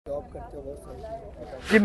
Job करते हो बहुत सही।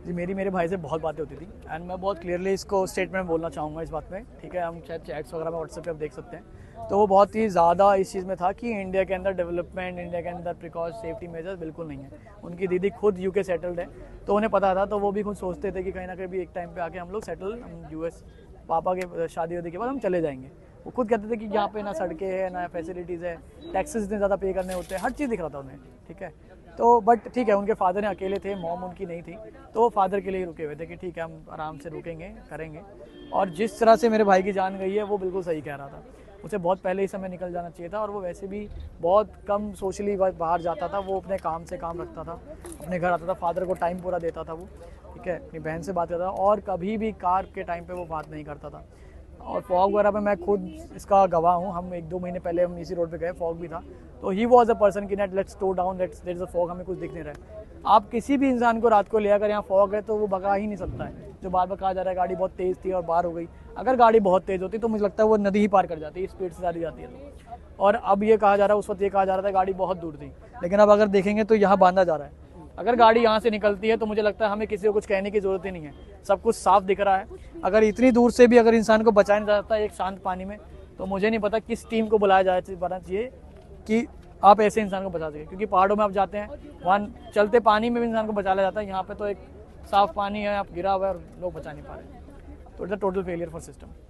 जी मेरे भाई से बहुत बातें होती थी एंड मैं बहुत क्लियरली इसको स्टेटमेंट में बोलना चाहूँगा इस बात में, ठीक है। हम शायद चैट्स वगैरह में व्हाट्सएप पे आप देख सकते हैं। तो वो बहुत ही ज़्यादा इस चीज़ में था कि इंडिया के अंदर डेवलपमेंट, इंडिया के अंदर प्रिकॉश सेफ्टी मेजर्स बिल्कुल नहीं है। उनकी दीदी खुद यूके सेटल्ड है, तो उन्हें पता था। तो वो भी खुद सोचते थे कि कहीं ना कहीं भी एक टाइम पे आके हम लोग सेटल, हम यूएस पापा के शादी वादी के बाद हम चले जाएंगे। वो खुद कहते थे कि यहाँ पे ना सड़कें हैं, ना फैसिलिटीज़ है, टैक्सेस इतने ज़्यादा पे करने होते हैं, हर चीज़ दिख रहा था उन्हें, ठीक है। तो बट ठीक है, उनके फादर ने अकेले थे, मॉम उनकी नहीं थी, तो वो फादर के लिए ही रुके हुए थे कि ठीक है हम आराम से रुकेंगे, करेंगे। और जिस तरह से मेरे भाई की जान गई है वो बिल्कुल सही कह रहा था। उसे बहुत पहले ही समय निकल जाना चाहिए था, और वो वैसे भी बहुत कम सोशली बाहर जाता था। वो अपने काम से काम रखता था, अपने घर आता था, फादर को टाइम पूरा देता था वो, ठीक है, अपनी बहन से बात करता था, और कभी भी कार के टाइम पे वो बात नहीं करता था। और फॉग वगैरह पे मैं खुद इसका गवाह हूँ। हम 1-2 महीने पहले हम इसी रोड पे गए, फॉग भी था, तो ही वॉज अ पर्सन की net let's slow down, let's there is a fog, हमें कुछ दिख नहीं रहा है। आप किसी भी इंसान को रात को ले आकर यहाँ फॉग है तो वो भगा ही नहीं सकता है। जो बार बार कहा जा रहा है गाड़ी बहुत तेज़ थी और बाहर हो गई, अगर गाड़ी बहुत तेज़ होती तो मुझे लगता है वो नदी ही पार कर जाती है, स्पीड से ज़्यादा जाती है तो। और अब ये कहा जा रहा है, उस वक्त ये कहा जा रहा था गाड़ी बहुत दूर थी, लेकिन अब अगर देखेंगे तो यहाँ बांधा जा रहा है। अगर गाड़ी यहाँ से निकलती है तो मुझे लगता है हमें किसी को कुछ कहने की ज़रूरत ही नहीं है, सब कुछ साफ दिख रहा है। अगर इतनी दूर से भी अगर इंसान को बचाया नहीं जाता एक शांत पानी में, तो मुझे नहीं पता किस टीम को बुलाया जाना चाहिए कि आप ऐसे इंसान को बचा सकें। क्योंकि पहाड़ों में आप जाते हैं, वहाँ चलते पानी में भी इंसान को बचा लिया जाता है, यहाँ पे तो एक साफ पानी है, आप गिरा हुआ है और लोग बचा नहीं पा रहे। तो it's a total failure for system.